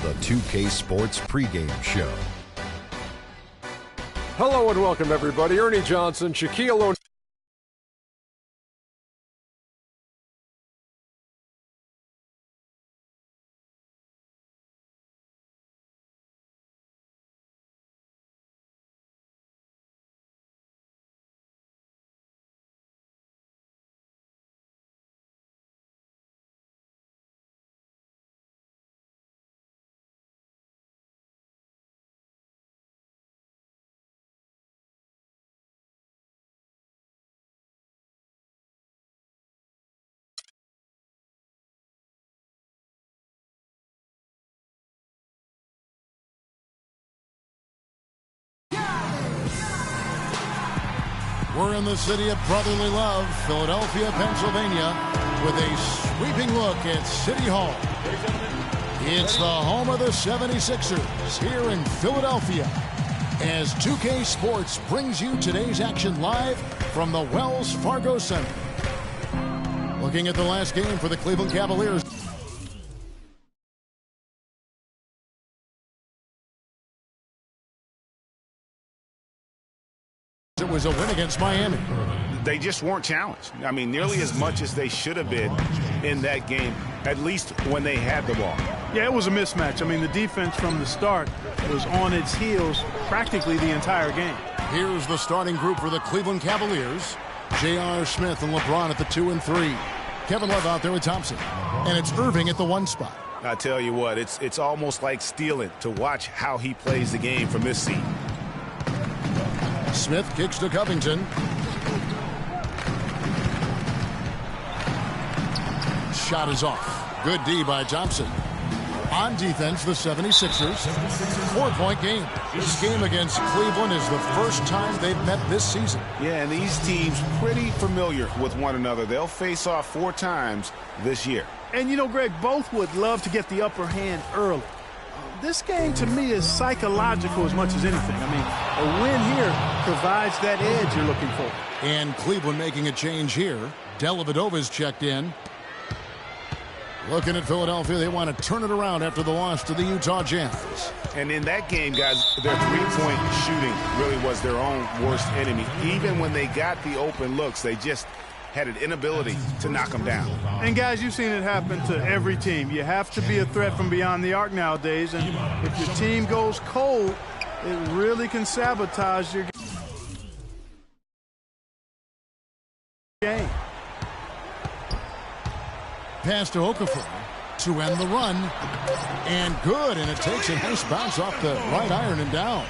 the 2K Sports pregame show. Hello and welcome, everybody. Ernie Johnson, Shaquille O'Neal. We're in the city of brotherly love, Philadelphia, Pennsylvania, with a sweeping look at City Hall. It's the home of the 76ers here in Philadelphia, as 2K Sports brings you today's action live from the Wells Fargo Center. Looking at the last game for the Cleveland Cavaliers. It was a win against Miami. They just weren't challenged. I mean, nearly as much as they should have been in that game, at least when they had the ball. Yeah, it was a mismatch. I mean, the defense from the start was on its heels practically the entire game. Here's the starting group for the Cleveland Cavaliers. J.R. Smith and LeBron at the 2 and 3. Kevin Love out there with Thompson. And it's Irving at the 1 spot. I tell you what, it's almost like stealing to watch how he plays the game from this seat. Smith kicks to Covington. Shot is off. Good D by Thompson. On defense, the 76ers. 4-point game. This game against Cleveland is the first time they've met this season. Yeah, and these teams pretty familiar with one another. They'll face off 4 times this year. And, you know, Greg, both would love to get the upper hand early. This game, to me, is psychological as much as anything. I mean, a win here provides that edge you're looking for. And Cleveland making a change here. Dellavedova's checked in. Looking at Philadelphia, they want to turn it around after the loss to the Utah Jazz. And in that game, guys, their three-point shooting really was their own worst enemy. Even when they got the open looks, they just had an inability to knock them down. And, guys, you've seen it happen to every team. You have to be a threat from beyond the arc nowadays, and if your team goes cold, it really can sabotage your game. Pass to Okafor to end the run. And good, and it takes a nice bounce off the right iron and down.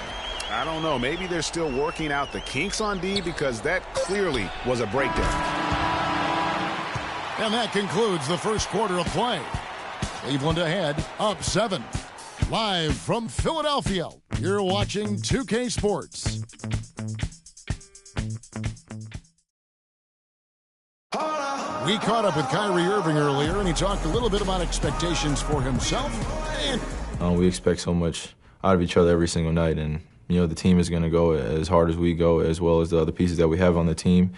I don't know. Maybe they're still working out the kinks on D, because that clearly was a breakdown. And that concludes the first quarter of play. Cleveland ahead, up 7. Live from Philadelphia, you're watching 2K Sports. We caught up with Kyrie Irving earlier, and he talked a little bit about expectations for himself. And we expect so much out of each other every single night, and you know, the team is going to go as hard as we go, as well as the other pieces that we have on the team.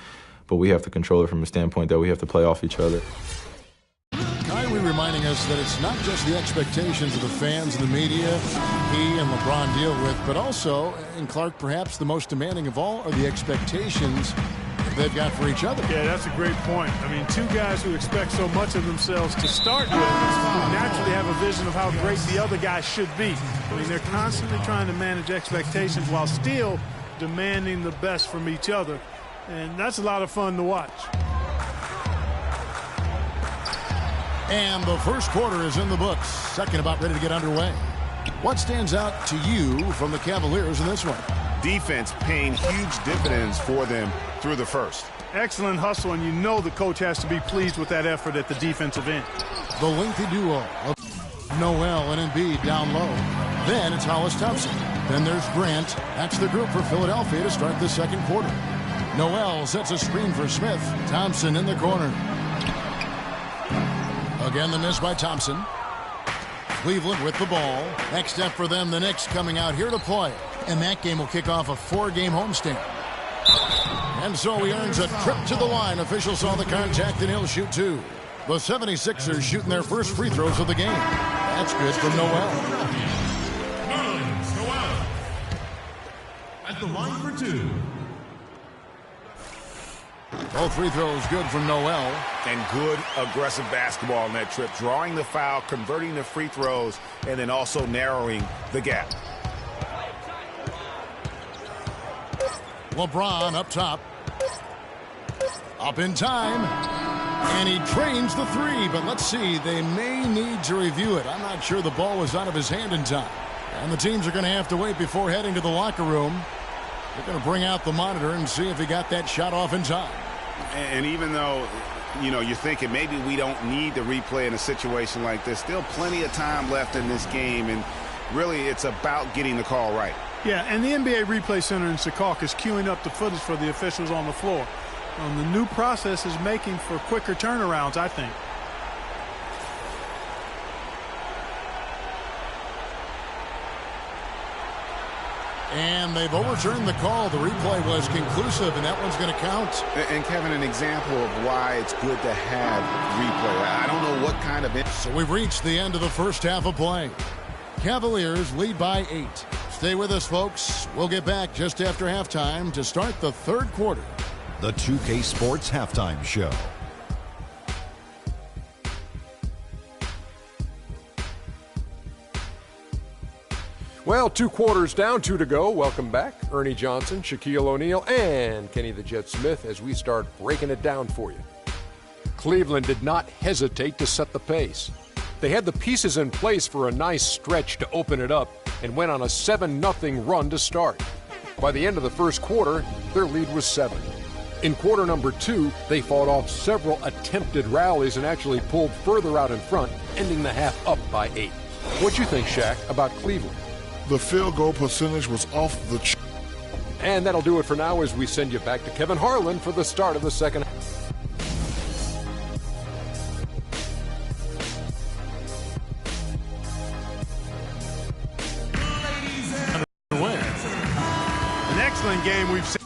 But we have to control it from a standpoint that we have to play off each other. Kyrie reminding us that it's not just the expectations of the fans and the media he and LeBron deal with, but also, and Clark, perhaps the most demanding of all, are the expectations they've got for each other. Yeah, that's a great point. I mean, two guys who expect so much of themselves to start with naturally have a vision of how great the other guy should be. I mean, they're constantly trying to manage expectations while still demanding the best from each other. And that's a lot of fun to watch. And the first quarter is in the books. Second about ready to get underway. What stands out to you from the Cavaliers in this one? Defense paying huge dividends for them through the first. Excellent hustle, and you know the coach has to be pleased with that effort at the defensive end. The lengthy duo of Noel and Embiid down low. Then it's Hollis Thompson. Then there's Grant. That's the group for Philadelphia to start the second quarter. Noel sets a screen for Smith. Thompson in the corner. Again, the miss by Thompson. Cleveland with the ball. Next step for them, the Knicks coming out here to play. And that game will kick off a 4-game homestand. And so he earns a trip to the line. Officials saw the contact, and he'll shoot 2. The 76ers shooting their first free throws of the game. That's good from Noel. Noel at the line for two. Both free throws good from Noel. And good aggressive basketball on that trip. Drawing the foul, converting the free throws, and then also narrowing the gap. LeBron up top. Up in time. And he drains the three, but let's see. They may need to review it. I'm not sure the ball was out of his hand in time. And the teams are going to have to wait before heading to the locker room. They're going to bring out the monitor and see if he got that shot off in time. And even though, you're thinking maybe we don't need to replay in a situation like this, still plenty of time left in this game, and really it's about getting the call right. Yeah, and the NBA Replay Center in Secaucus is queuing up the footage for the officials on the floor. The new process is making for quicker turnarounds, I think. And they've overturned the call. The replay was conclusive, and that one's going to count. And, Kevin, an example of why it's good to have replay. I don't know what kind of... So we've reached the end of the first half of play. Cavaliers lead by 8. Stay with us, folks. We'll get back just after halftime to start the third quarter. The 2K Sports Halftime Show. Well, 2 quarters down, 2 to go. Welcome back. Ernie Johnson, Shaquille O'Neal, and Kenny the Jet Smith as we start breaking it down for you. Cleveland did not hesitate to set the pace. They had the pieces in place for a nice stretch to open it up and went on a 7-0 run to start. By the end of the first quarter, their lead was 7. In quarter number 2, they fought off several attempted rallies and actually pulled further out in front, ending the half up by 8. What'd you think, Shaq, about Cleveland? The field goal percentage was off the And that'll do it for now as we send you back to Kevin Harlan for the start of the second half. An excellent game we've seen.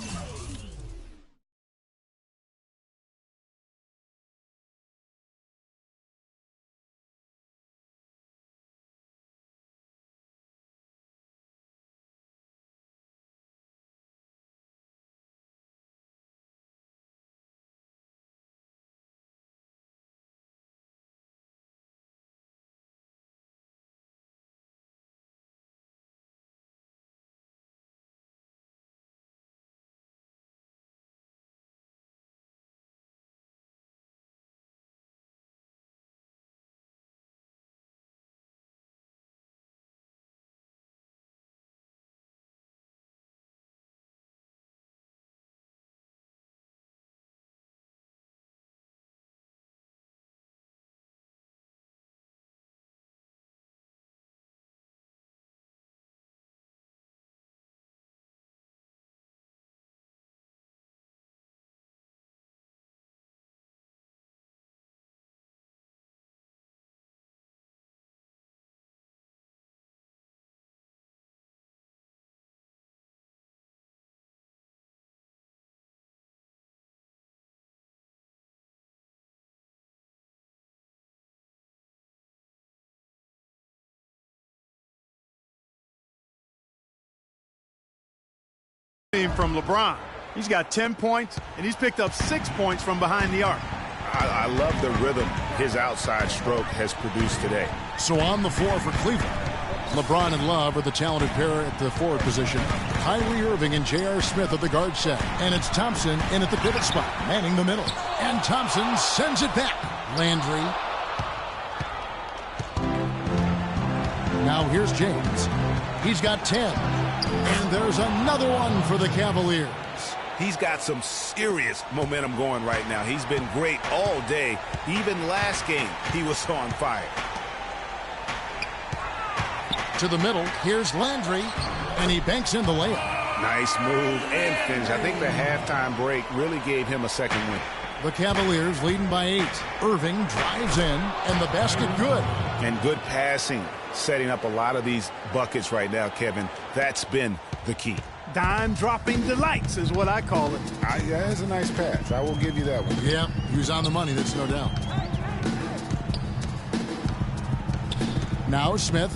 From LeBron. He's got 10 points, and he's picked up 6 points from behind the arc. I love the rhythm his outside stroke has produced today. So on the floor for Cleveland, LeBron and Love are the talented pair at the forward position. Kyrie Irving and J.R. Smith at the guard set. And it's Thompson in at the pivot spot, manning the middle. And Thompson sends it back. Landry. Now here's James. He's got 10. And there's another one for the Cavaliers. He's got some serious momentum going right now. He's been great all day. Even last game, he was on fire. To the middle, here's Landry, and he banks in the layup. Nice move and finish. I think the halftime break really gave him a second win. The Cavaliers leading by 8. Irving drives in, and the basket good. And good passing, setting up a lot of these buckets right now, Kevin. That's been the key. Dime-dropping delights is what I call it. Yeah, it's a nice pass. I will give you that one. Yeah, he was on the money, that's no doubt. Now Smith.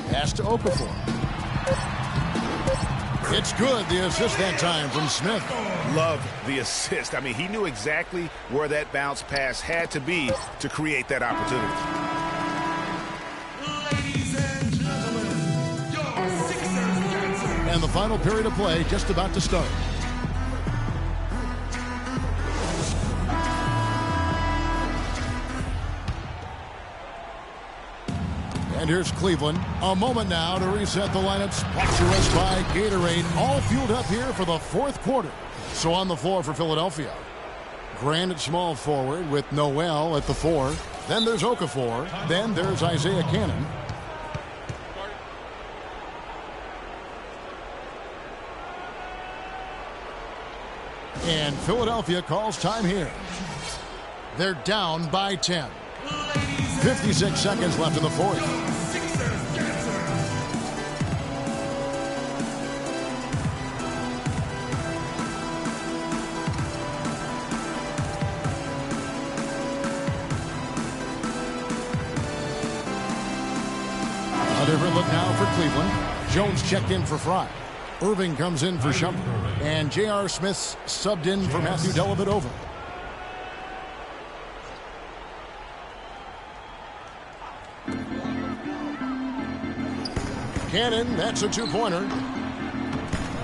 Pass to Okafor. It's good, the assist that time from Smith. Love the assist. I mean, he knew exactly where that bounce pass had to be to create that opportunity. Ladies and gentlemen, your Sixers. And the final period of play just about to start. And here's Cleveland. A moment now to reset the lineups. Brought to us by Gatorade. All fueled up here for the fourth quarter. So on the floor for Philadelphia. Grant at small forward with Noel at the 4. Then there's Okafor. Then there's Isaiah Cannon. And Philadelphia calls time here. They're down by 10. 56 seconds left in the fourth. A different look now for Cleveland. Jones checked in for Fry. Irving comes in for Shumpert. And J.R. Smith's subbed in for Matthew Dellavedova. Cannon, that's a two-pointer.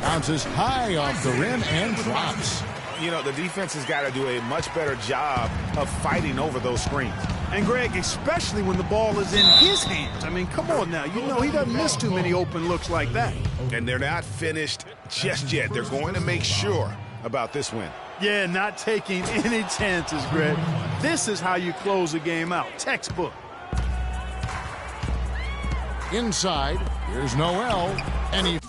Bounces high off the rim and drops. You know, the defense has got to do a much better job of fighting over those screens. And, Greg, especially when the ball is in his hands. I mean, come on now. You know he doesn't miss too many open looks like that. And they're not finished just yet. They're going to make sure about this win. Yeah, not taking any chances, Greg. This is how you close a game out. Textbook. Inside, here's Noel, and he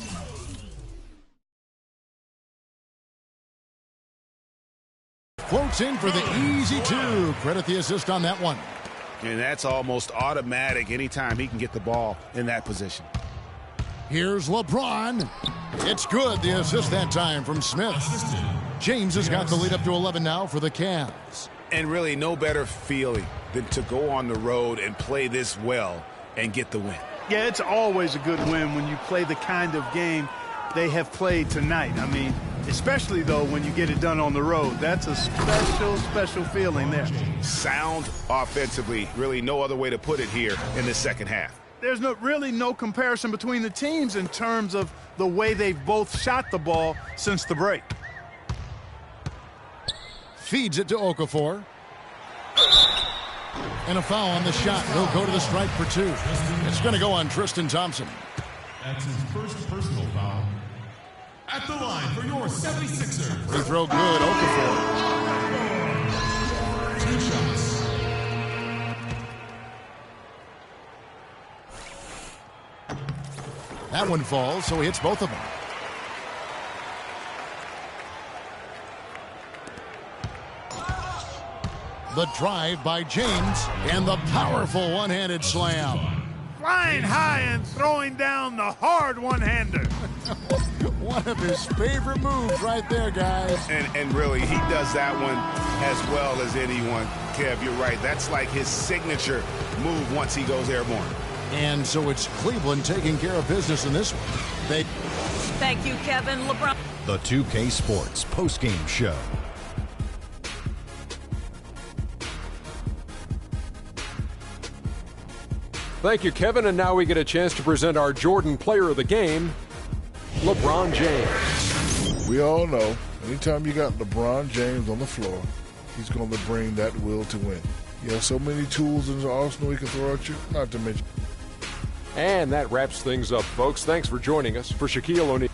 floats in for the easy two. Credit the assist on that one. And that's almost automatic anytime he can get the ball in that position. Here's LeBron. It's good, the assist that time from Smith. James has got the lead up to 11 now for the Cavs. And really no better feeling than to go on the road and play this well and get the win. Yeah, it's always a good win when you play the kind of game they have played tonight. I mean, especially, though, when you get it done on the road. That's a special, special feeling there. Sound offensively, really no other way to put it here in the second half. There's really no comparison between the teams in terms of the way they've both shot the ball since the break. Feeds it to Okafor. And a foul on the shot. He'll go to the strike for two. It's going to go on Tristan Thompson. That's his first personal foul. At the line for your 76ers. Free throw good, Okafor. 2 shots. That one falls, so he hits both of them. The drive by James, and the powerful one-handed slam. Flying high and throwing down the hard one-hander. One of his favorite moves right there, guys. And really, he does that one as well as anyone. Kev, you're right. That's like his signature move once he goes airborne. And so it's Cleveland taking care of business in this one. Thank you, Kevin. LeBron. The 2K Sports postgame show. Thank you, Kevin. And now we get a chance to present our Jordan Player of the Game, LeBron James. We all know, anytime you got LeBron James on the floor, he's going to bring that will to win. He has so many tools in his arsenal he can throw at you, not to mention. And that wraps things up, folks. Thanks for joining us. For Shaquille O'Neal.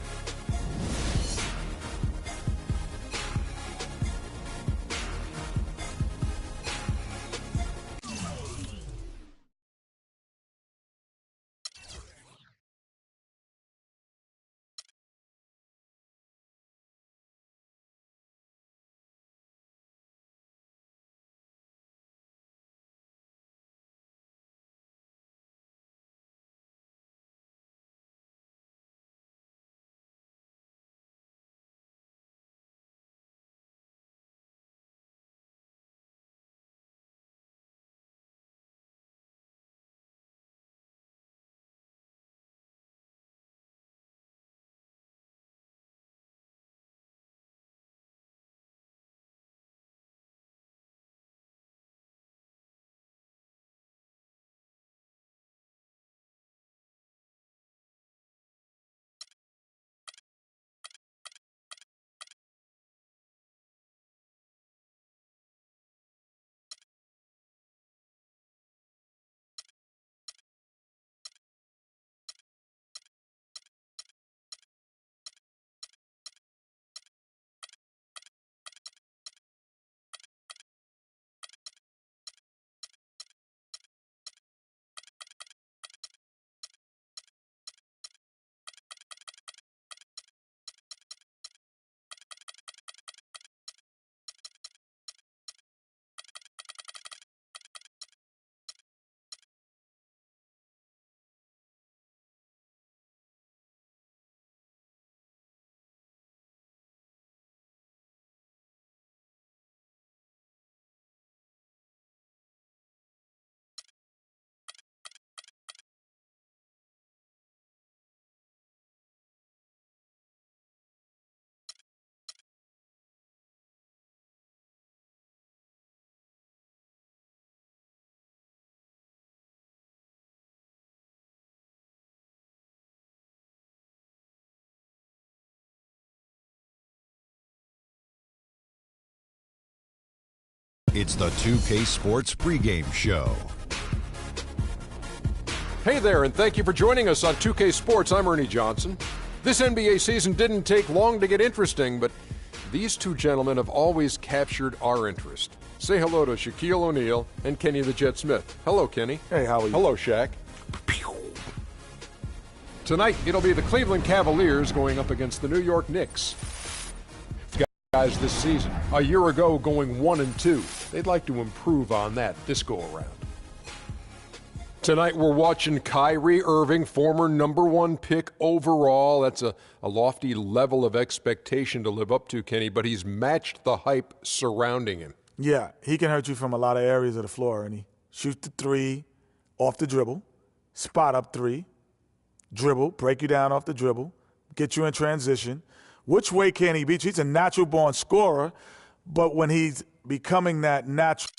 It's the 2K Sports pregame show. Hey there, and thank you for joining us on 2K Sports. I'm Ernie Johnson. This NBA season didn't take long to get interesting, but these two gentlemen have always captured our interest. Say hello to Shaquille O'Neal and Kenny the Jet Smith. Hello, Kenny. Hey, how are you? Hello, Shaq. Tonight, it'll be the Cleveland Cavaliers going up against the New York Knicks. Guys this season. A year ago, going 1-2. They'd like to improve on that this go-around. Tonight, we're watching Kyrie Irving, former #1 pick overall. That's a lofty level of expectation to live up to, Kenny, but he's matched the hype surrounding him. Yeah, he can hurt you from a lot of areas of the floor, and he shoots the three off the dribble, spot up three, dribble, break you down off the dribble, get you in transition. Which way can he beat you? He's a natural-born scorer, but when he's becoming that natural...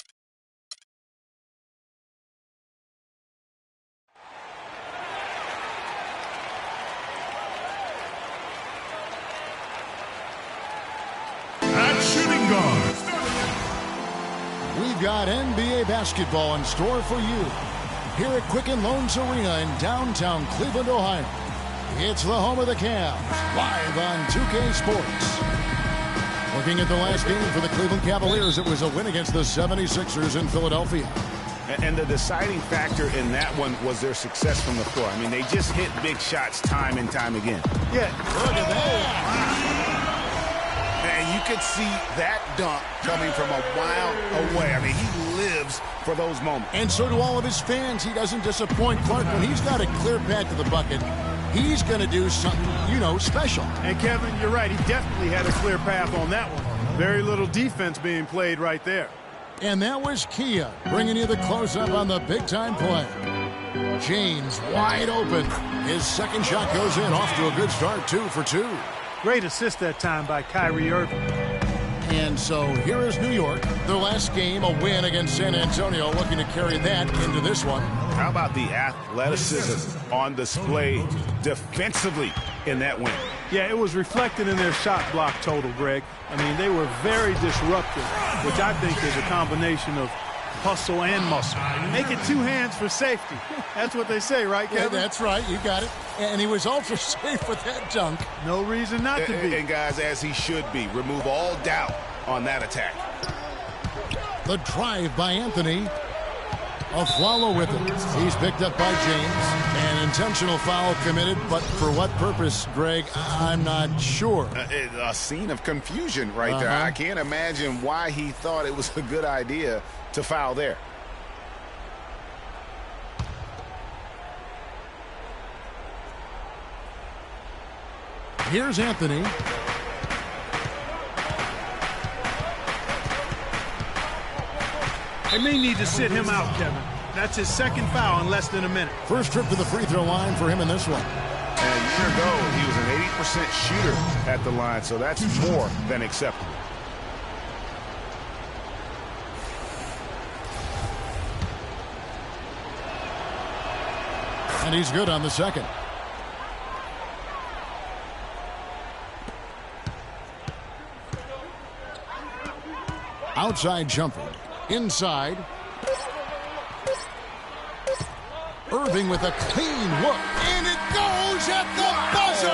At shooting guard. We've got NBA basketball in store for you here at Quicken Loans Arena in downtown Cleveland, Ohio. It's the home of the Cavs, live on 2K Sports. Looking at the last game for the Cleveland Cavaliers, it was a win against the 76ers in Philadelphia. And the deciding factor in that one was their success from the floor. I mean, they just hit big shots time and time again. Yeah, look at that. And you could see that dunk coming from a while away. I mean, he lives for those moments. And so do all of his fans. He doesn't disappoint. Clark, when he's got a clear path to the bucket, he's going to do something, special. And Kevin, you're right. He definitely had a clear path on that one. Very little defense being played right there. And that was Kia bringing you the close-up on the big-time play. James wide open. His second shot goes in, off to a good start, 2 for 2. Great assist that time by Kyrie Irving. And so here is New York. Their last game, a win against San Antonio, looking to carry that into this one. How about the athleticism on display defensively in that win? Yeah, it was reflected in their shot block total, Greg. I mean, they were very disruptive, which I think is a combination of hustle and muscle. Make it two hands for safety. That's what they say, right, Kevin? Yeah, that's right. You got it. And he was ultra safe with that dunk. No reason not to be. And guys, as he should be, remove all doubt on that attack. The drive by Anthony. Afflalo with it. He's picked up by James. An intentional foul committed, but for what purpose, Greg? I'm not sure. A scene of confusion right there. I can't imagine why he thought it was a good idea to foul there. Here's Anthony. They may need to sit him out, Kevin. That's his second foul in less than a minute. First trip to the free throw line for him in this one. And a year ago, he was an 80% shooter at the line, so that's more than acceptable. And he's good on the second. Outside jumper. Inside. Irving with a clean look. And it goes at the buzzer.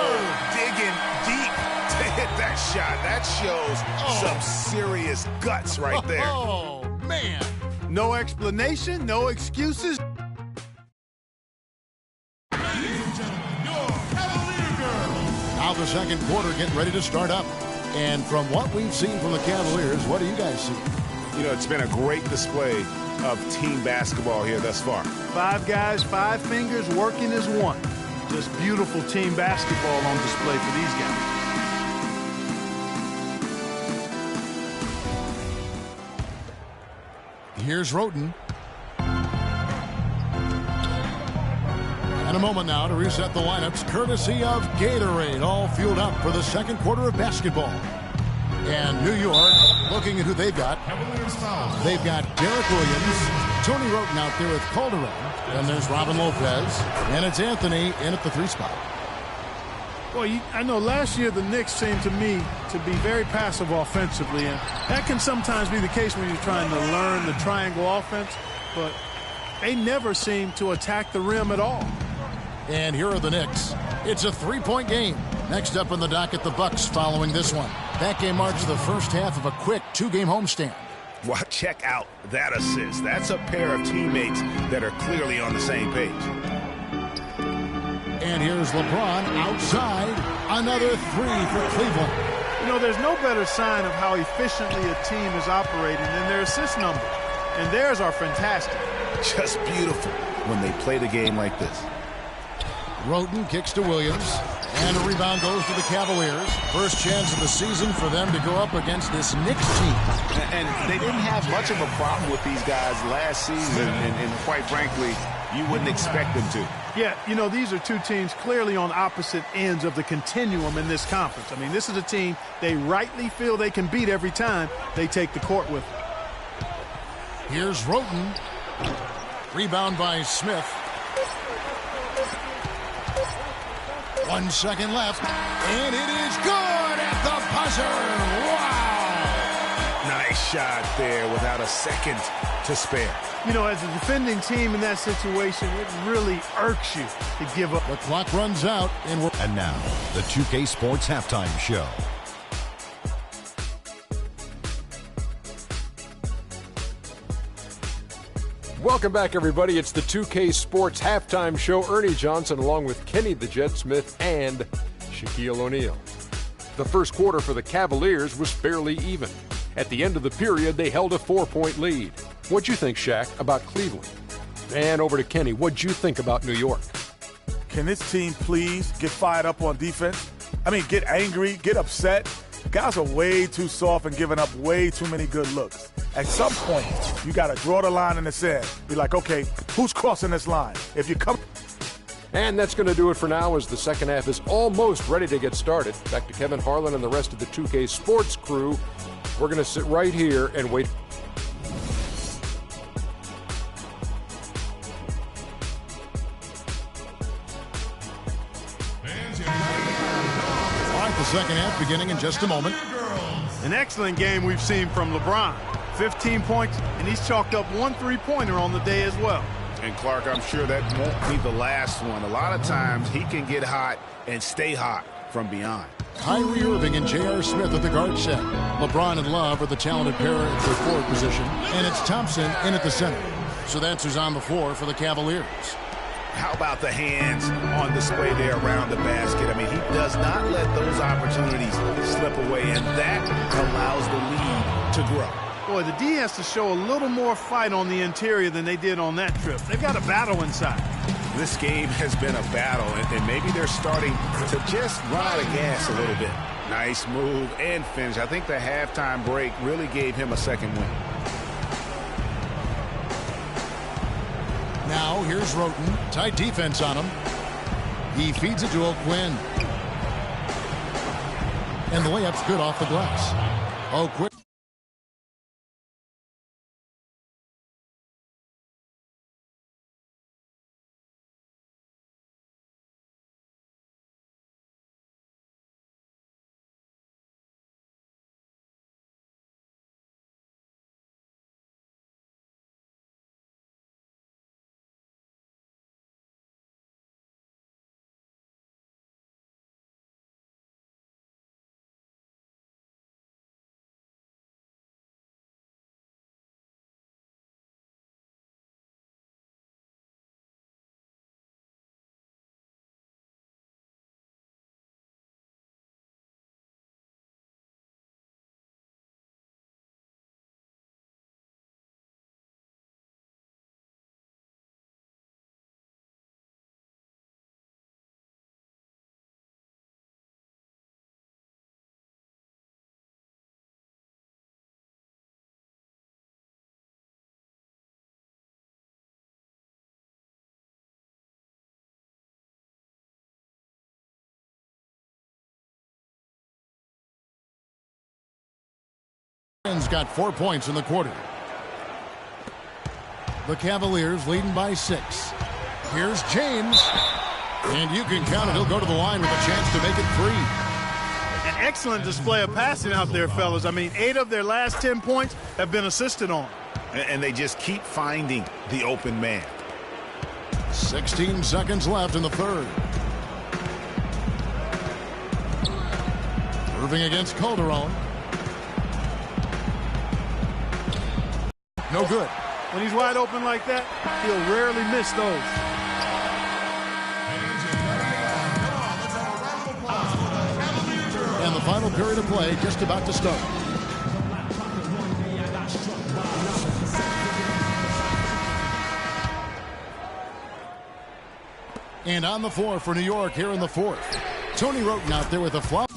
Digging deep to hit that shot. That shows some serious guts right there. Oh, man. No explanation, no excuses. Now the second quarter getting ready to start up. And from what we've seen from the Cavaliers, what do you guys see? It's been a great display of team basketball here thus far. 5 guys, 5 fingers working as one. Just beautiful team basketball on display for these guys. Here's Roten. And a moment now to reset the lineups, courtesy of Gatorade, all fueled up for the second quarter of basketball. And New York, looking at who they've got. They've got Derek Williams, Tony Roten out there with Calderon. Then there's Robin Lopez, and it's Anthony in at the 3 spot. Well, I know last year the Knicks seemed to me to be very passive offensively, and that can sometimes be the case when you're trying to learn the triangle offense, but they never seem to attack the rim at all. And here are the Knicks. It's a three-point game. Next up on the docket, the Bucks following this one. That game marks the first half of a quick two-game homestand. Well, check out that assist. That's a pair of teammates that are clearly on the same page. And here's LeBron outside. Another three for Cleveland. You know, there's no better sign of how efficiently a team is operating than their assist numbers. And theirs are fantastic. Just beautiful when they play the game like this. Roten kicks to Williams. And a rebound goes to the Cavaliers. First chance of the season for them to go up against this Knicks team. And they didn't have much of a problem with these guys last season. And quite frankly, you wouldn't expect them to. Yeah, you know, these are two teams clearly on opposite ends of the continuum in this conference. I mean, this is a team they rightly feel they can beat every time they take the court with them. Here's Roten. Rebound by Smith. 1 second left. And it is good at the buzzer. Wow! Nice shot there without a second to spare. You know, as a defending team in that situation, it really irks you to give up. The clock runs out, and now, the 2K Sports Halftime Show. Welcome back, everybody. It's the 2K Sports Halftime Show. Ernie Johnson along with Kenny the Jet Smith and Shaquille O'Neal. The first quarter for the Cavaliers was fairly even. At the end of the period, they held a 4-point lead. What'd you think, Shaq, about Cleveland? And over to Kenny. What'd you think about New York? Can this team please get fired up on defense? I mean, get angry, get upset. Guys are way too soft and giving up way too many good looks. At some point, you got to draw the line in the sand. Be like, okay, who's crossing this line? If you come... And that's going to do it for now as the second half is almost ready to get started. Back to Kevin Harlan and the rest of the 2K Sports crew. We're going to sit right here and wait. All right, the second half beginning in just a moment. An excellent game we've seen from LeBron. 15 points, and he's chalked up 1 3-pointer on the day as well. And Clark, I'm sure that won't be the last one. A lot of times he can get hot and stay hot from beyond. Kyrie Irving and J.R. Smith at the guard set. LeBron and Love are the talented pair at the forward position. And it's Thompson in at the center. So that's who's on the floor for the Cavaliers. How about the hands on display there around the basket? I mean, he does not let those opportunities slip away, and that allows the lead to grow. Boy, the D has to show a little more fight on the interior than they did on that trip. They've got a battle inside. This game has been a battle, and maybe they're starting to just run out of gas a little bit. Nice move and finish. I think the halftime break really gave him a second win. Now, here's Roten. Tight defense on him. He feeds it to O'Quinn. And the layup's good off the glass. O'Quinn. Got 4 points in the quarter. The Cavaliers leading by 6. Here's James. And you can count it. He'll go to the line with a chance to make it 3. An excellent display of passing out there, fellas. I mean, 8 of their last 10 points have been assisted on. And they just keep finding the open man. 16 seconds left in the third. Irving against Calderon. No good. When he's wide open like that, he'll rarely miss those. And the final period of play just about to start. And on the floor for New York here in the fourth. Tony Roten out there with a flop.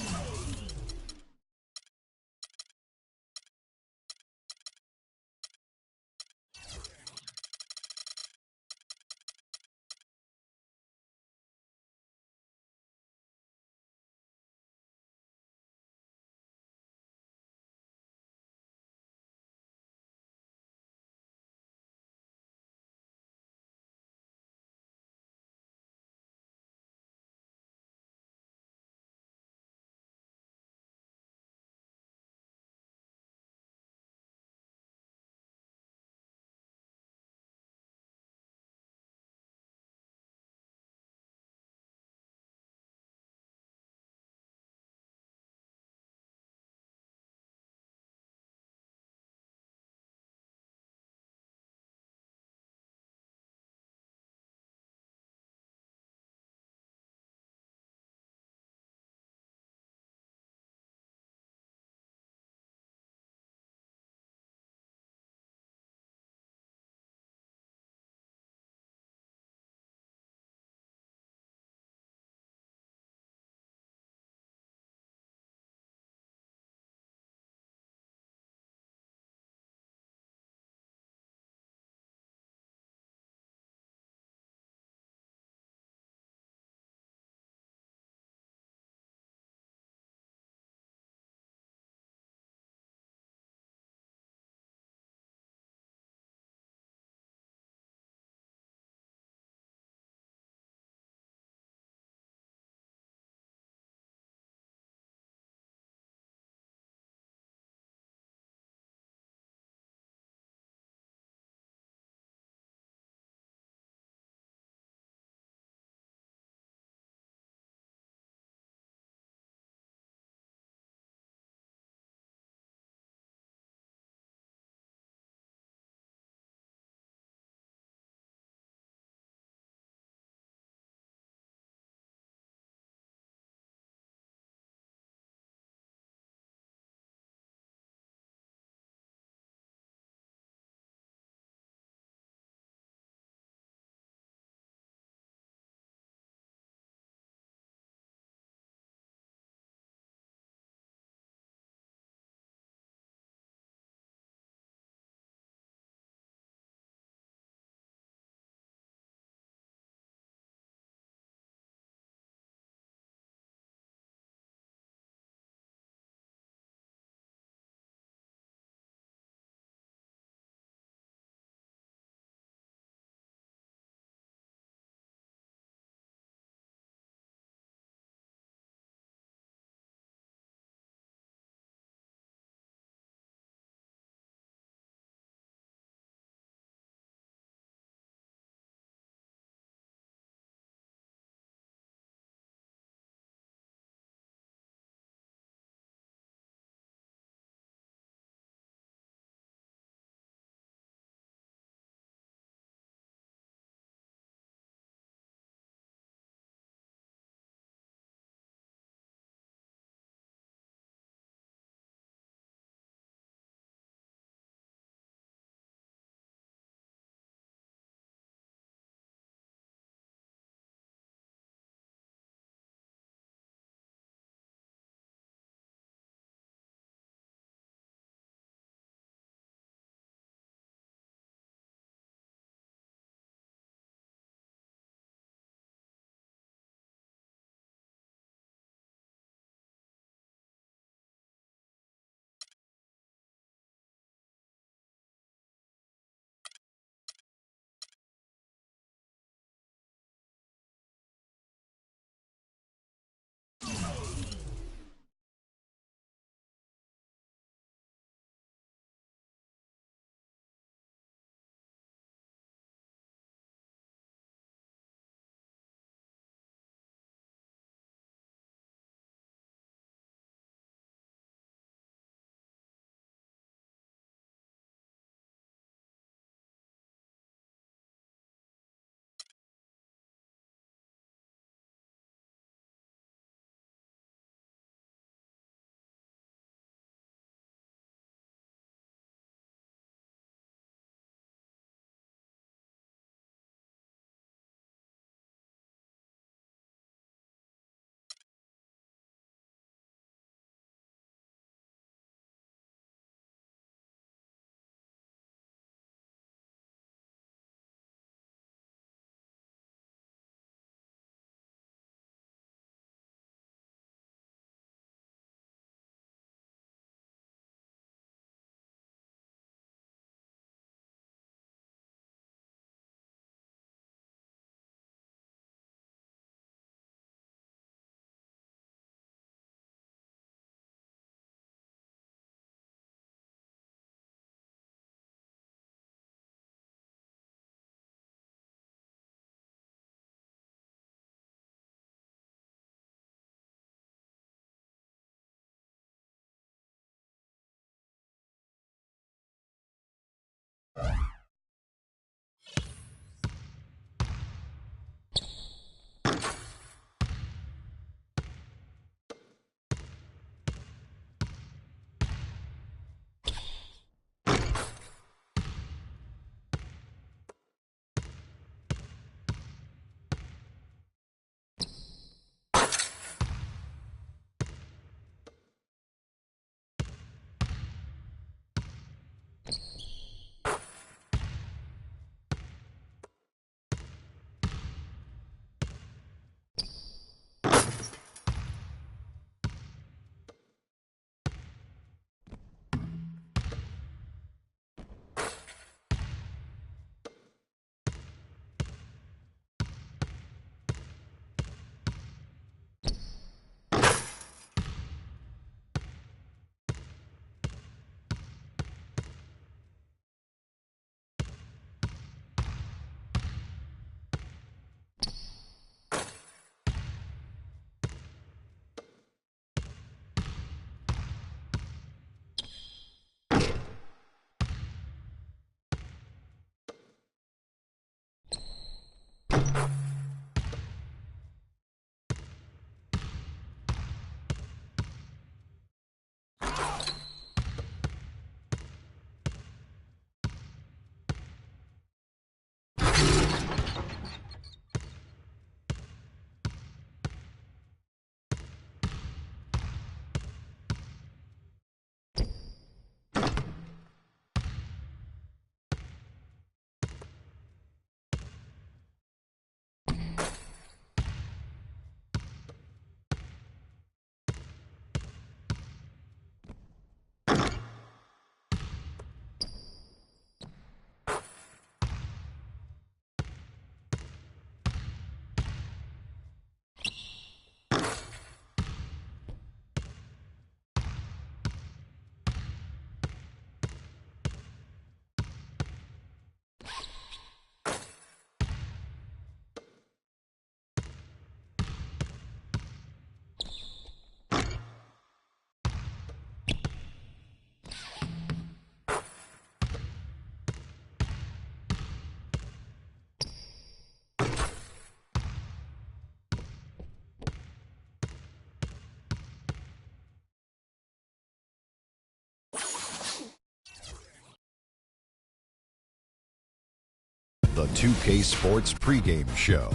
the 2K Sports pregame show.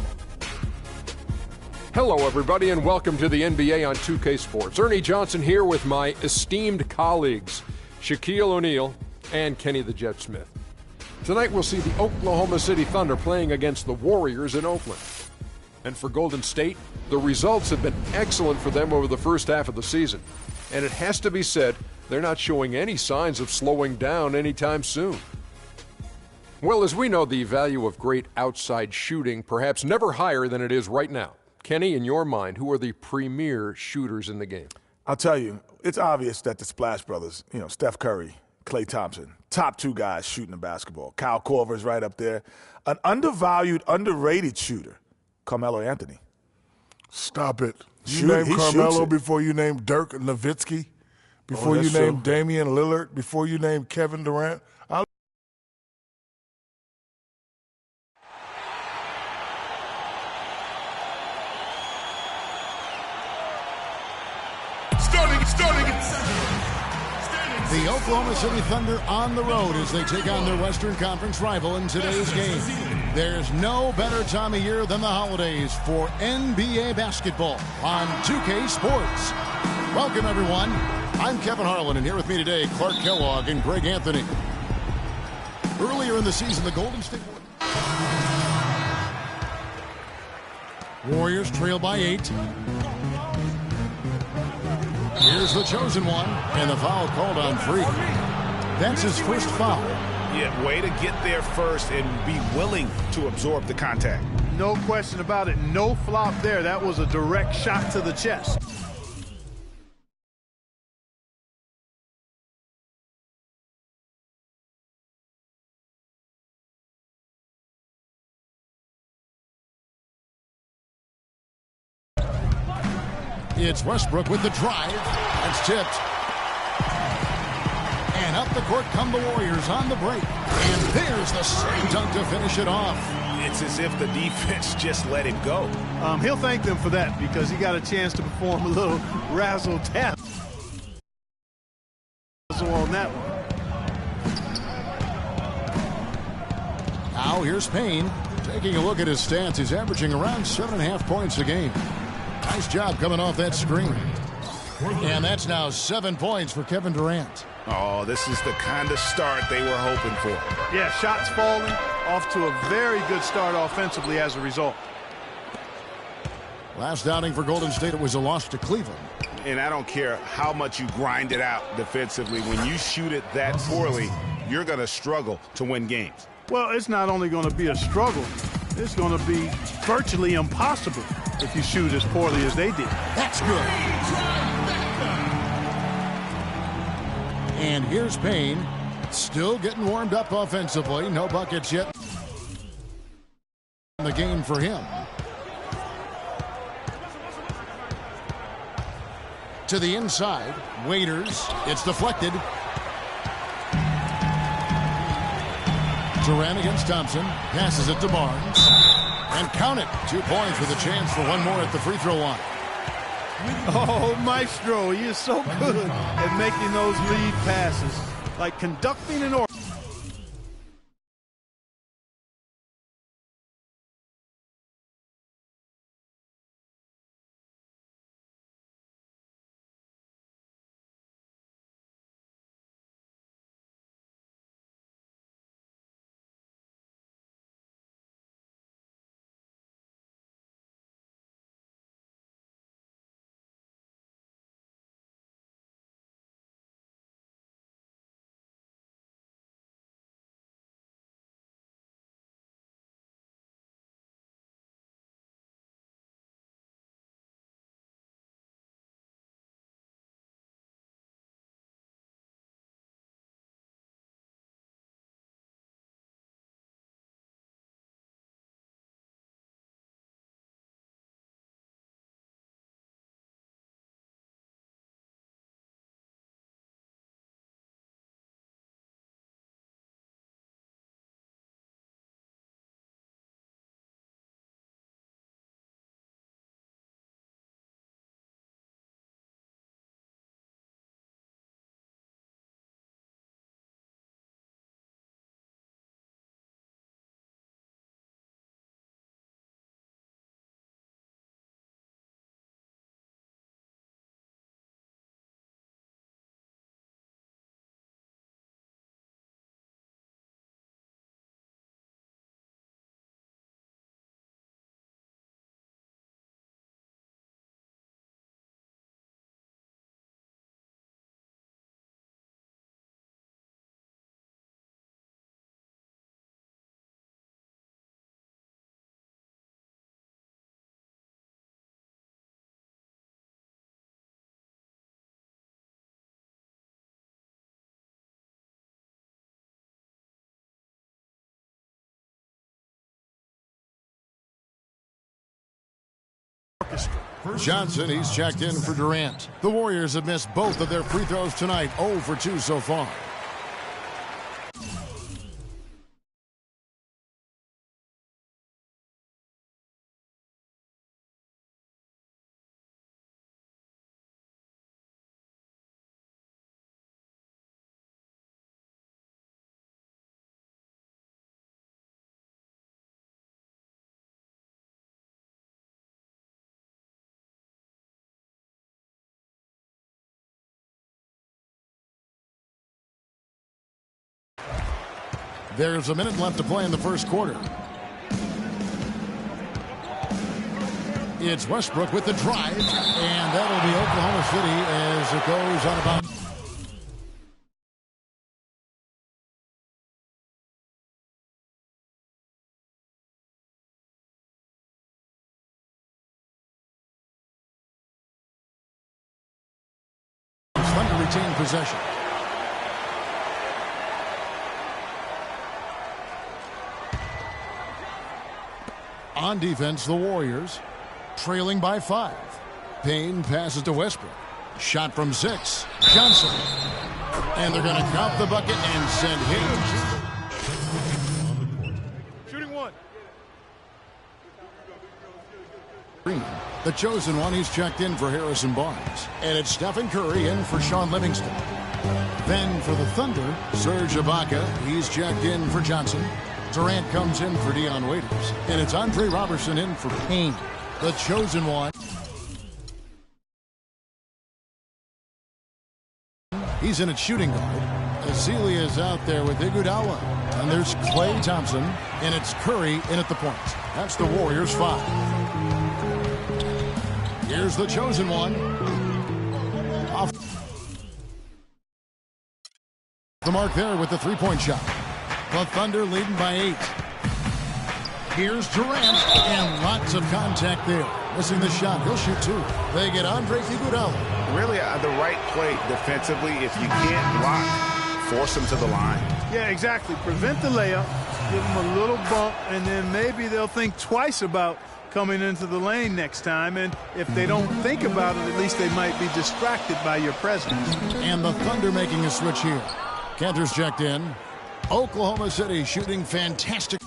Hello, everybody, and welcome to the NBA on 2K Sports. Ernie Johnson here with my esteemed colleagues, Shaquille O'Neal and Kenny the Jet Smith. Tonight we'll see the Oklahoma City Thunder playing against the Warriors in Oakland. And for Golden State, the results have been excellent for them over the first half of the season. And it has to be said, they're not showing any signs of slowing down anytime soon. Well, as we know, the value of great outside shooting perhaps never higher than it is right now. Kenny, in your mind, who are the premier shooters in the game? I'll tell you, it's obvious that the Splash Brothers, Steph Curry, Klay Thompson, top two guys shooting the basketball. Kyle Korver's right up there. An undervalued, underrated shooter, Carmelo Anthony. Stop it. You name Carmelo before you name Dirk Nowitzki, before you name Damian Lillard, before you name Kevin Durant. The Oklahoma City Thunder on the road as they take on their Western Conference rival in today's game. There's no better time of year than the holidays for NBA basketball on 2K Sports. Welcome, everyone. I'm Kevin Harlan, and here with me today, Clark Kellogg and Greg Anthony. Earlier in the season, the Golden State Warriors trail by 8. Here's the chosen one, and the foul called on Freak. That's his first foul. Yeah, way to get there first and be willing to absorb the contact. No question about it. No flop there. That was a direct shot to the chest. It's Westbrook with the drive. That's tipped. And up the court come the Warriors on the break. And there's the slam dunk to finish it off. It's as if the defense just let it go. He'll thank them for that because he got a chance to perform a little razzle-dazzle on that one. Now here's Payne. Taking a look at his stats, he's averaging around 7.5 points a game. Nice job coming off that screen. And that's now 7 points for Kevin Durant. Oh, this is the kind of start they were hoping for. Yeah, shots falling, off to a very good start offensively as a result. Last outing for Golden State, it was a loss to Cleveland. And I don't care how much you grind it out defensively. When you shoot it that poorly, you're going to struggle to win games. Well, it's not only going to be a struggle, it's going to be virtually impossible if you shoot as poorly as they did. That's good. And here's Payne, still getting warmed up offensively. No buckets yet in the game for him. To the inside, Waiters. It's deflected. Durant against Thompson. Passes it to Barnes. And count it. 2 points with a chance for one more at the free throw line. Oh, Maestro, he is so good at making those lead passes, like conducting an orchestra. Johnson, he's checked in for Durant. The Warriors have missed both of their free throws tonight, 0 for 2 so far. There's a minute left to play in the first quarter. It's Westbrook with the drive, and that'll be Oklahoma City as it goes on about. Thunder retain possession. On defense, the Warriors trailing by 5. Payne passes to Westbrook. Shot from 6. Johnson. And they're going to count the bucket and send him. Shooting one. The chosen one, he's checked in for Harrison Barnes. And it's Stephen Curry in for Sean Livingston. Then for the Thunder, Serge Ibaka. He's checked in for Johnson. Durant comes in for Dion Waiters. And it's Andre Robertson in for Payne. The chosen one. He's in at shooting guard. Azili is out there with Iguodala. And there's Klay Thompson. And it's Curry in at the point. That's the Warriors' 5. Here's the chosen one. Off the mark there with the three-point shot. The Thunder leading by 8. Here's Durant, and lots of contact there. Missing the shot. He'll shoot 2. They get Andre Iguodala. Really the right play defensively. If you can't block, force him to the line. Yeah, exactly. Prevent the layup, give them a little bump, and then maybe they'll think twice about coming into the lane next time. And if they don't think about it, at least they might be distracted by your presence. And the Thunder making a switch here. Cantor's checked in. Oklahoma City shooting fantastic.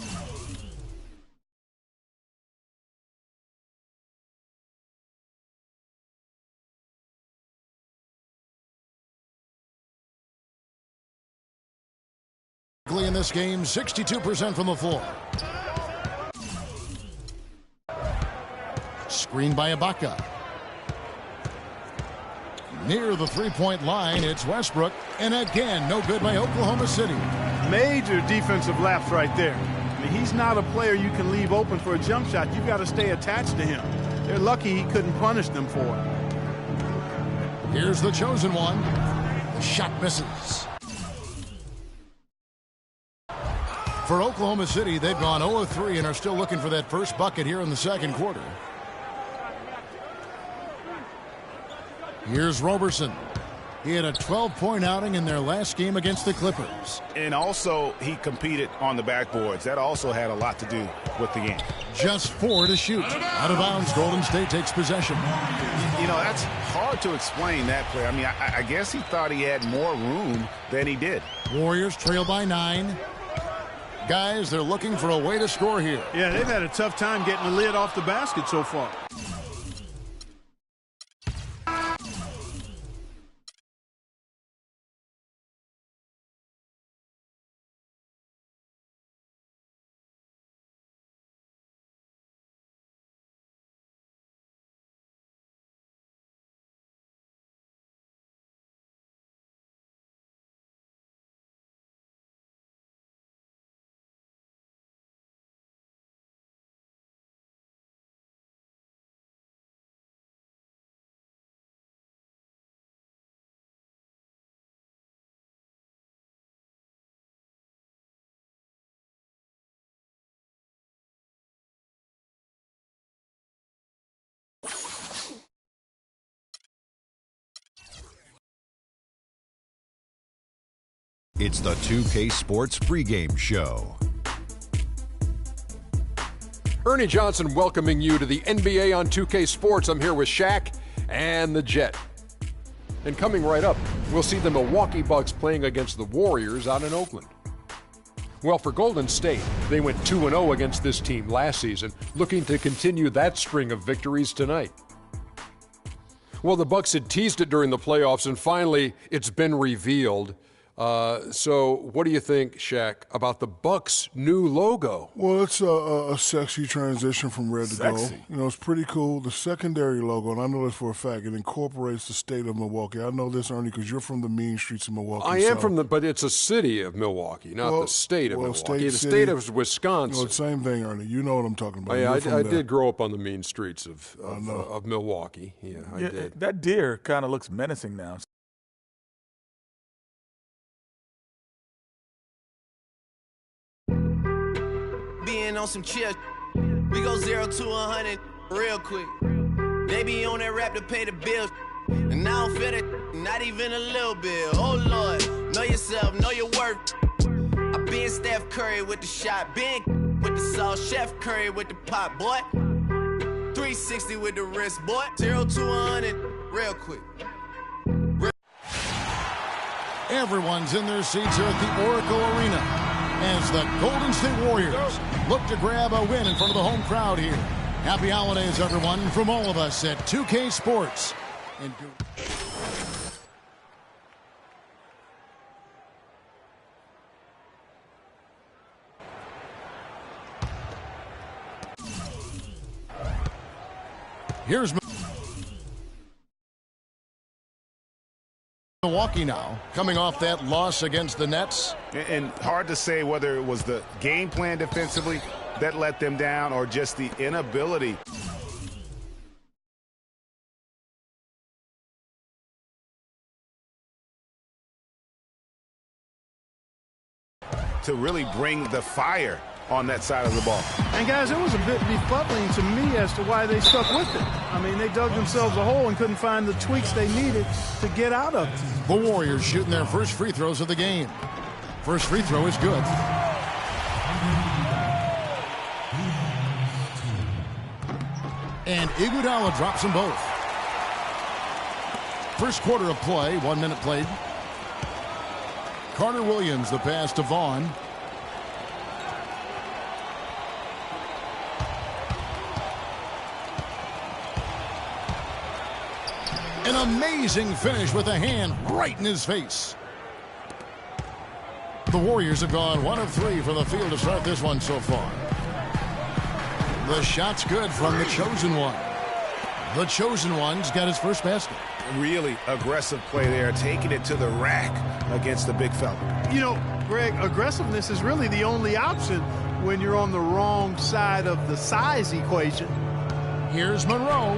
In this game, 62% from the floor. Screen by Ibaka. Near the three-point line, it's Westbrook. And again, no good by Oklahoma City. Major defensive lapse right there. I mean, he's not a player you can leave open for a jump shot. You've got to stay attached to him. They're lucky he couldn't punish them for it. Here's the chosen one. The shot misses. For Oklahoma City, they've gone 0-3 and are still looking for that first bucket here in the second quarter. Here's Robertson. He had a 12-point outing in their last game against the Clippers. And also, he competed on the backboards. That also had a lot to do with the game. Just 4 to shoot. Out of bounds, Golden State takes possession. You know, that's hard to explain that play. I mean, I guess he thought he had more room than he did. Warriors trail by 9. Guys, they're looking for a way to score here. Yeah, they've had a tough time getting the lid off the basket so far. It's the 2K Sports pregame show. Ernie Johnson welcoming you to the NBA on 2K Sports. I'm here with Shaq and the Jet. And coming right up, we'll see the Milwaukee Bucks playing against the Warriors out in Oakland. Well, for Golden State, they went 2-0 against this team last season, looking to continue that string of victories tonight. Well, the Bucks had teased it during the playoffs, and finally, it's been revealed. So what do you think, Shaq, about the Bucks' new logo? Well, it's a sexy transition from red to gold. You know, it's pretty cool. The secondary logo, and I know this for a fact, it incorporates the state of Milwaukee. I know this, Ernie, because you're from the mean streets of Milwaukee. I am but it's a city of Milwaukee, not the state of Milwaukee. The state of Wisconsin. You know, same thing, Ernie. You know what I'm talking about. Yeah, I did grow up on the mean streets of Milwaukee. Yeah, I did. That deer kind of looks menacing now. Being on some chill, we go 0 to 100 real quick. They be on that rap to pay the bills, and I don't feel that, not even a little bit. Oh Lord, know yourself, know your worth. I been Steph Curry with the shot, been with the sauce, Chef Curry with the pop, boy. 360 with the wrist, boy. 0 to 100 real quick. Everyone's in their seats here at the Oracle Arena as the Golden State Warriors look to grab a win in front of the home crowd here. Happy holidays, everyone, from all of us at 2K Sports. Here's Milwaukee now, coming off that loss against the Nets. And hard to say whether it was the game plan defensively that let them down or just the inability to really bring the fire on that side of the ball. And guys, it was a bit befuddling to me as to why they stuck with it. I mean, they dug themselves a hole and couldn't find the tweaks they needed to get out of it. The Warriors shooting their first free throws of the game. First free throw is good. And Iguodala drops them both. First quarter of play, 1 minute played. Carter Williams, the pass to Vaughn. An amazing finish with a hand right in his face. The Warriors have gone 1 of 3 from the field to start this one so far. The shot's good from the chosen one. The chosen one's got his first basket. Really aggressive play there, taking it to the rack against the big fella. You know, Greg, aggressiveness is really the only option when you're on the wrong side of the size equation. Here's Monroe.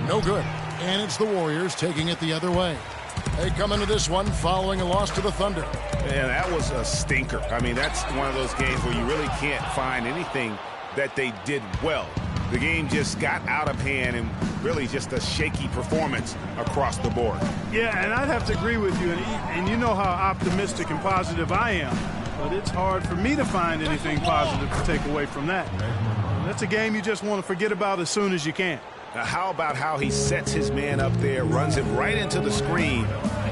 No good. And it's the Warriors taking it the other way. They come into this one following a loss to the Thunder. And that was a stinker. I mean, that's one of those games where you really can't find anything that they did well. The game just got out of hand and really just a shaky performance across the board. Yeah, and I'd have to agree with you. And you know how optimistic and positive I am. But it's hard for me to find anything positive to take away from that. That's a game you just want to forget about as soon as you can. Now, how about how he sets his man up there, runs it right into the screen,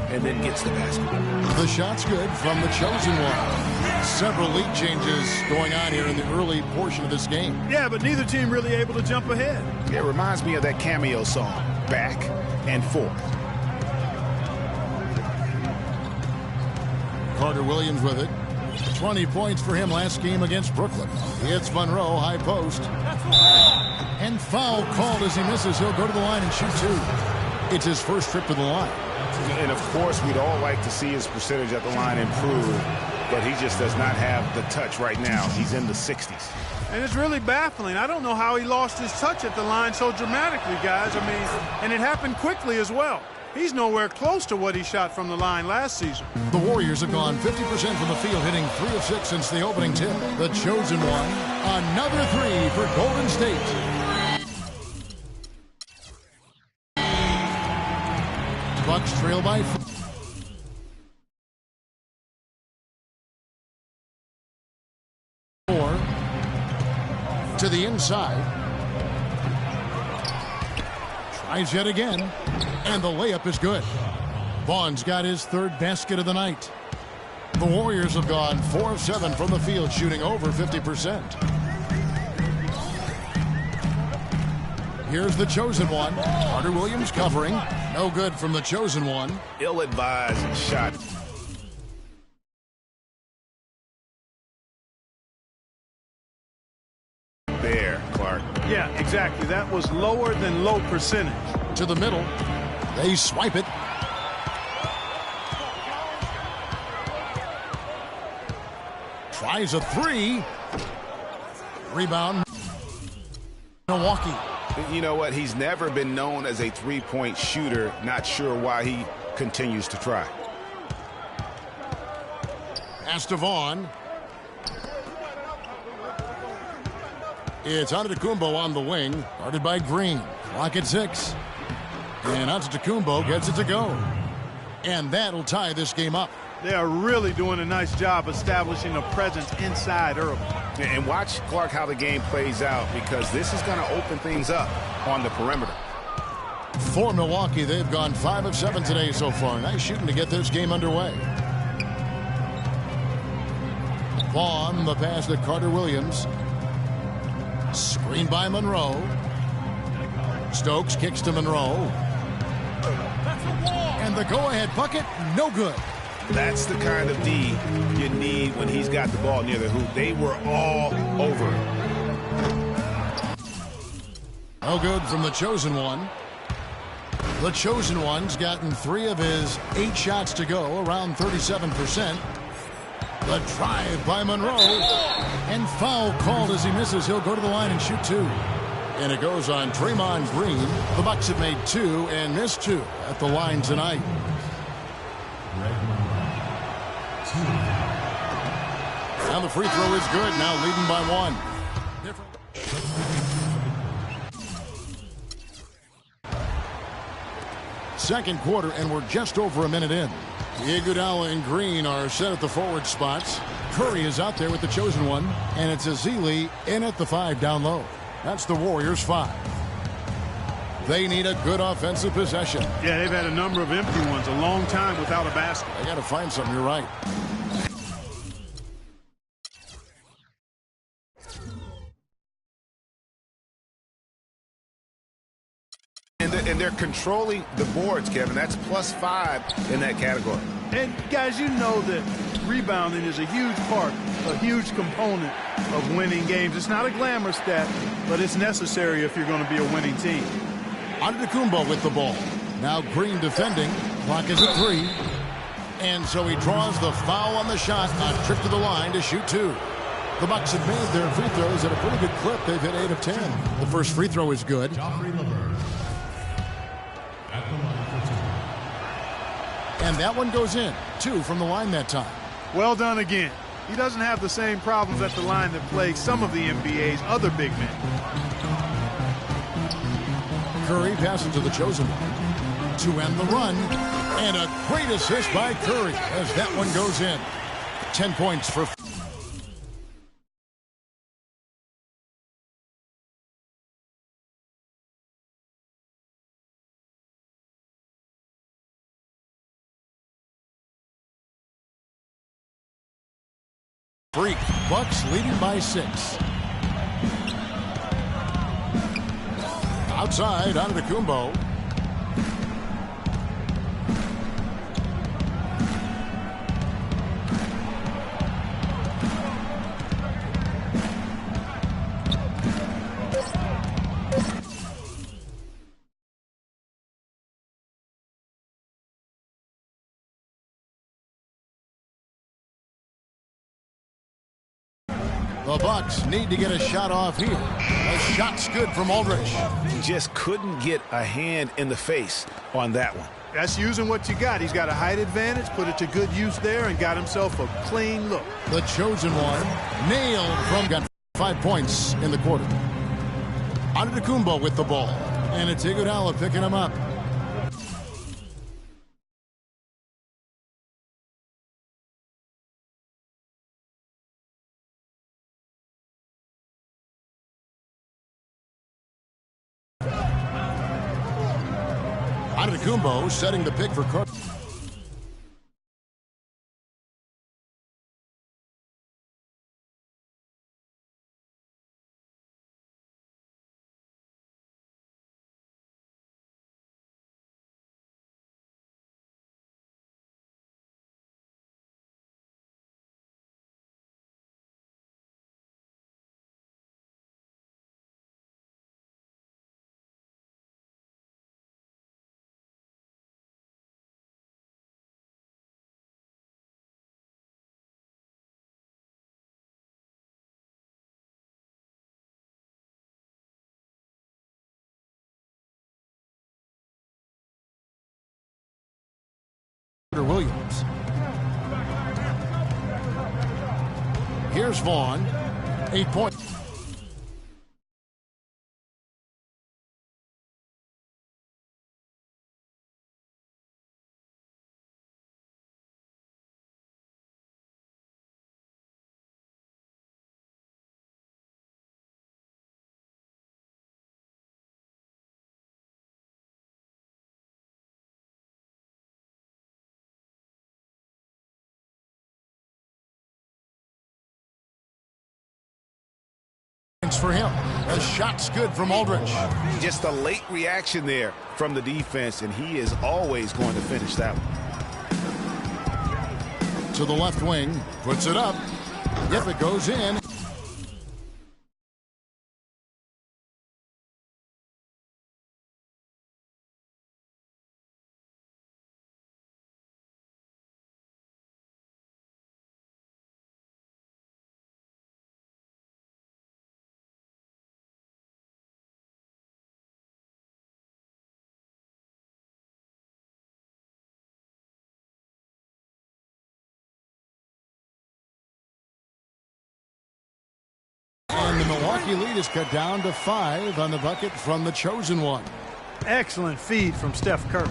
and then gets the basket? The shot's good from the chosen one. Several lead changes going on here in the early portion of this game. Yeah, but neither team really able to jump ahead. It reminds me of that cameo song, Back and Forth. Carter Williams with it. 20 points for him last game against Brooklyn. It's Monroe, high post. And foul called as he misses. He'll go to the line and shoot 2. It's his first trip to the line. And, of course, we'd all like to see his percentage at the line improve, but he just does not have the touch right now. He's in the 60s. And it's really baffling. I don't know how he lost his touch at the line so dramatically, guys. I mean, and it happened quickly as well. He's nowhere close to what he shot from the line last season. The Warriors have gone 50% from the field, hitting 3 of 6 since the opening tip. The chosen one, another 3 for Golden State. Bucks trail by 4. to the inside. Tries yet again. And the layup is good. Vaughn's got his third basket of the night. The Warriors have gone 4 of 7 from the field, shooting over 50%. Here's the chosen one. Carter Williams covering. No good from the chosen one. Ill-advised shot. There, Clark. Yeah, exactly. That was lower than low percentage. To the middle. They swipe it. Tries a three. Rebound. Milwaukee. You know what? He's never been known as a three-point shooter. Not sure why he continues to try. Pass to Vaughn. It's Antetokounmpo on the wing. Guarded by Green. Clock at 6. And Antetokounmpo gets it to go. And that'll tie this game up. They are really doing a nice job establishing a presence inside early. And watch, Clark, how the game plays out, because this is going to open things up on the perimeter. For Milwaukee, they've gone 5 of 7 today so far. Nice shooting to get this game underway. Vaughn, the pass to Carter Williams. Screen by Monroe. Stokes kicks to Monroe. And the go-ahead bucket, no good. That's the kind of D you need when he's got the ball near the hoop. They were all over it. No good from the chosen one. The chosen one's gotten 3 of his 8 shots to go, around 37%. The drive by Monroe. And foul called as he misses. He'll go to the line and shoot 2. And it goes on Draymond Green. The Bucks have made 2 and missed 2 at the line tonight. Now the free throw is good. Now leading by 1. Second quarter, and we're just over a minute in. Iguodala and Green are set at the forward spots. Curry is out there with the chosen one, and it's Ezeli in at the 5 down low. That's the Warriors' 5. They need a good offensive possession. Yeah, they've had a number of empty ones, a long time without a basket. They got to find something. You're right. And they're controlling the boards, Kevin. That's +5 in that category. And, guys, you know that rebounding is a huge part, a huge component of winning games. It's not a glamour stat, but it's necessary if you're going to be a winning team. Antetokounmpo with the ball. Now Green defending. Clock is at 3. And so he draws the foul on the shot. A trip to the line to shoot 2. The Bucks have made their free throws at a pretty good clip. They've hit 8 of 10. The first free throw is good. And that one goes in. 2 from the line that time. Well done again. He doesn't have the same problems at the line that plague some of the NBA's other big men. Curry passes to the chosen one to end the run. And a great assist by Curry as that one goes in. 10 points for... Freak. Bucks leading by 6. Outside, Antetokounmpo. The Bucks need to get a shot off here. A shot's good from Aldridge. Just couldn't get a hand in the face on that one. That's using what you got. He's got a height advantage, put it to good use there, and got himself a clean look. The chosen one nailed from... Got 5 points in the quarter. Antetokounmpo with the ball. And it's Iguodala picking him up. Antetokounmpo setting the pick for Cook. Williams. Here's Vaughn. 8 points. For him. The shot's good from Aldridge. Just a late reaction there from the defense, and he is always going to finish that one. To the left wing, puts it up. If it goes in. And the Milwaukee lead is cut down to 5 on the bucket from the chosen one. Excellent feed from Steph Curry.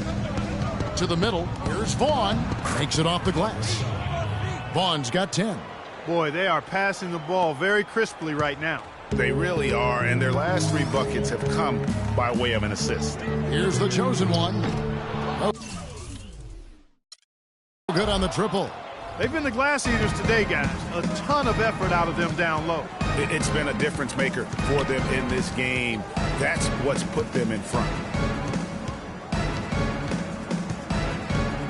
To the middle, here's Vaughn. Makes it off the glass. Vaughn's got 10. Boy, they are passing the ball very crisply right now. They really are, and their last 3 buckets have come by way of an assist. Here's the chosen one. Oh. Good on the triple. They've been the glass eaters today, guys. A ton of effort out of them down low. It's been a difference maker for them in this game. That's what's put them in front.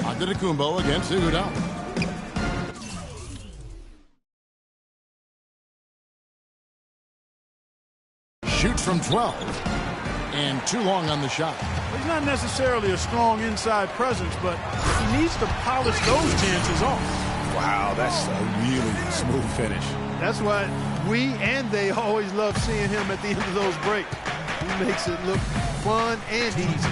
Antetokounmpo against Iguodala. Shoots from 12. And too long on the shot. He's not necessarily a strong inside presence, but he needs to polish those chances off. Wow, that's a really smooth finish. That's why we and they always love seeing him at the end of those breaks. He makes it look fun and easy.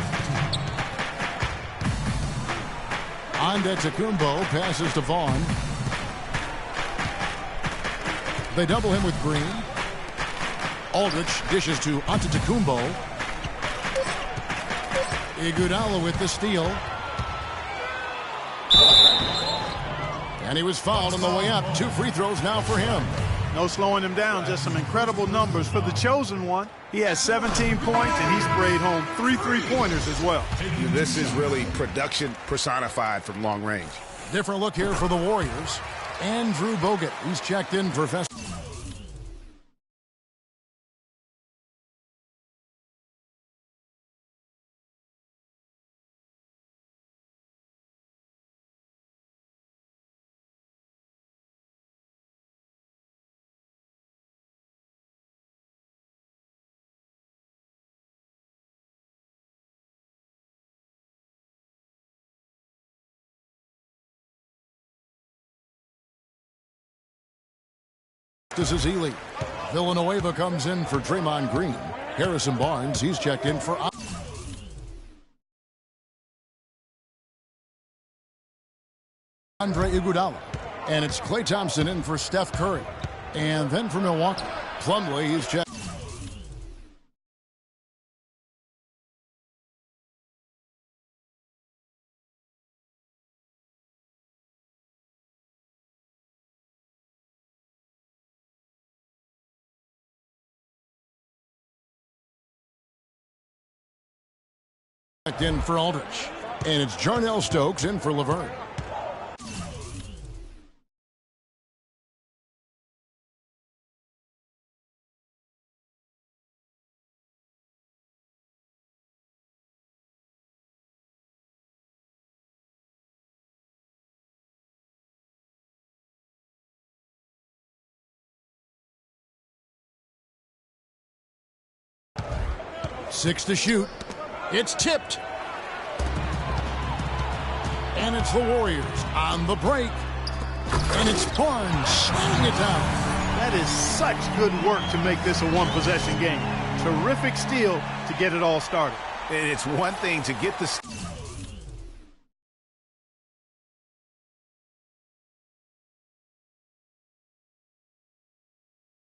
Antetokounmpo passes to Vaughn. They double him with Green. Aldridge dishes to Antetokounmpo. Iguodala with the steal. And he was fouled on the way up. 2 free throws now for him. No slowing him down, just some incredible numbers for the chosen one. He has 17 points, and he sprayed home 3 3-pointers as well. This is really production personified from long range. Different look here for the Warriors. Andrew Bogut, he's checked in for Fest. This is Ely. Villanueva comes in for Draymond Green. Harrison Barnes, he's checked in for Andre Iguodala. And it's Klay Thompson in for Steph Curry. And then for Milwaukee, Plumlee, he's checked. In for Aldrich. And it's Jarnell Stokes in for Laverne. Six to shoot. It's tipped. And it's the Warriors on the break. And it's Barnes slamming it down. That is such good work to make this a one-possession game. Terrific steal to get it all started. And it's one thing to get the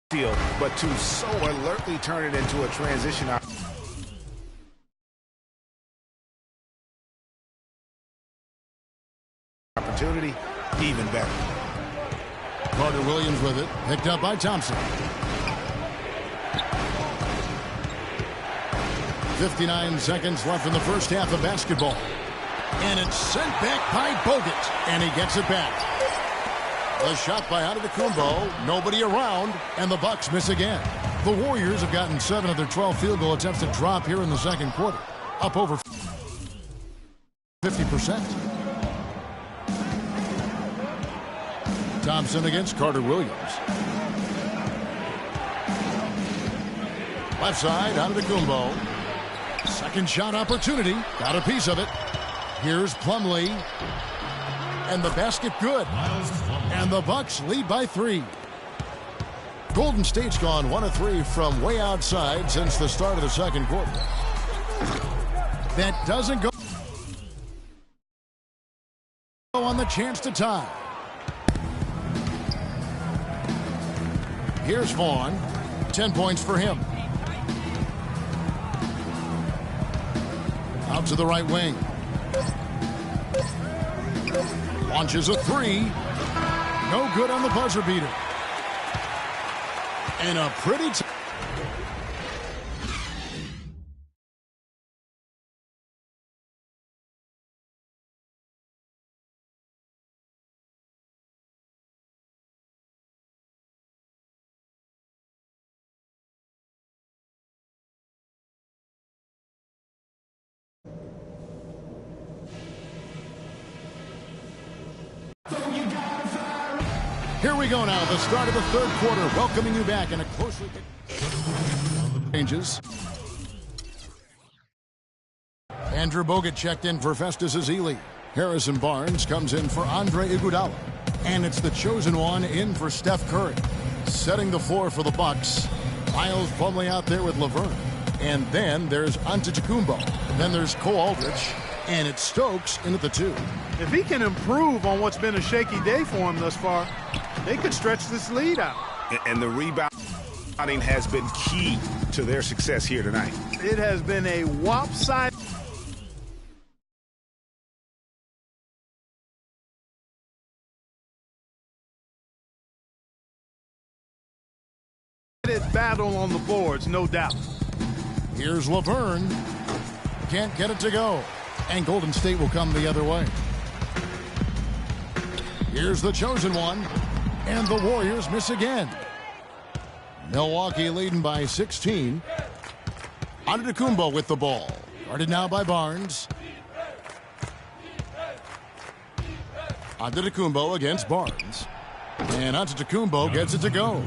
steal, but to so alertly turn it into a transition opportunity, even better. Carter Williams with it, picked up by Thompson. 59 seconds left in the first half of basketball. And it's sent back by Bogut, and he gets it back. A shot by Antetokounmpo, nobody around, and the Bucks miss again. The Warriors have gotten 7 of their 12 field goal attempts to drop here in the second quarter, up over 50%. Thompson against Carter Williams. Left side, Antetokounmpo. Second shot opportunity. Got a piece of it. Here's Plumlee. And the basket good. And the Bucks lead by 3. Golden State's gone 1 of 3 from way outside since the start of the second quarter. That doesn't go on the chance to tie. Here's Vaughn. 10 points for him. Out to the right wing. Launches a 3. No good on the buzzer beater. And a pretty Here we go now, the start of the third quarter, welcoming you back in a closely changes. Andrew Bogut checked in for Festus Ezeli. Harrison Barnes comes in for Andre Iguodala. And it's the chosen one in for Steph Curry. Setting the floor for the Bucks. Miles Plumlee out there with Laverne. And then there's Antetokounmpo. Then there's Cole Aldrich. And it's Stokes in at the 2. If he can improve on what's been a shaky day for him thus far, they could stretch this lead out. And the rebounding has been key to their success here tonight. It has been a lopsided battle on the boards, no doubt. Here's Laverne. Can't get it to go. And Golden State will come the other way. Here's the chosen one. And the Warriors miss again. Milwaukee leading by 16. Antetokounmpo with the ball. Guarded now by Barnes. Antetokounmpo against Barnes. And Antetokounmpo gets it to go.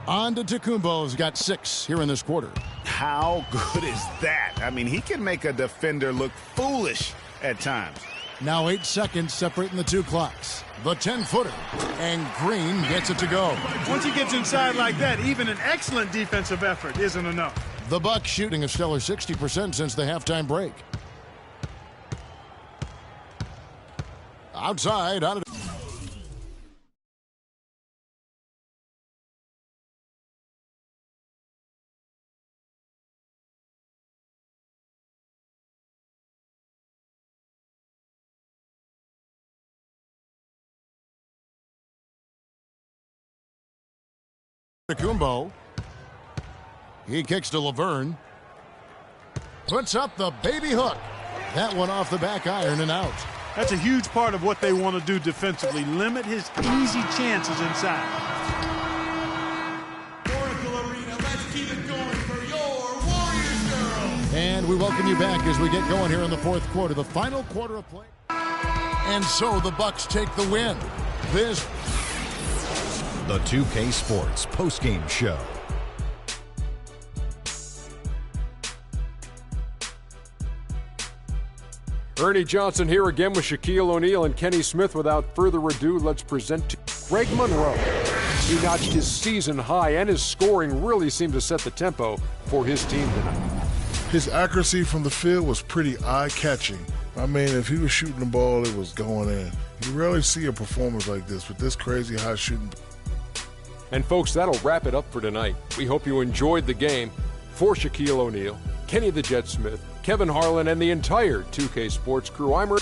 Antetokounmpo's got 6 here in this quarter. How good is that? I mean, he can make a defender look foolish at times. Now 8 seconds separating the 2 clocks. The 10-footer. And Green gets it to go. Once he gets inside like that, even an excellent defensive effort isn't enough. The Bucks shooting a stellar 60% since the halftime break. Outside, out of Antetokounmpo. He kicks to Laverne. Puts up the baby hook. That one off the back iron and out. That's a huge part of what they want to do defensively. Limit his easy chances inside. Oracle Arena, let's keep it going for your Warriors girls. And we welcome you back as we get going here in the fourth quarter, the final quarter of play. And so the Bucks take the win. This The 2K Sports postgame show. Ernie Johnson here again with Shaquille O'Neal and Kenny Smith. Without further ado, let's present to Greg Monroe. He notched his season high, and his scoring really seemed to set the tempo for his team tonight. His accuracy from the field was pretty eye-catching. I mean, if he was shooting the ball, it was going in. You rarely see a performance like this with this crazy high shooting. And folks, that'll wrap it up for tonight. We hope you enjoyed the game. For Shaquille O'Neal, Kenny the Jet Smith, Kevin Harlan, and the entire 2K Sports crew, I'm Ernie.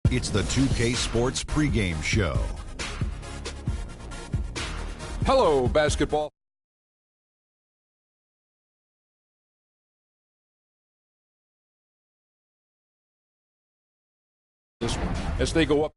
It's the 2K Sports pregame show. Hello, basketball. This one, as they go up.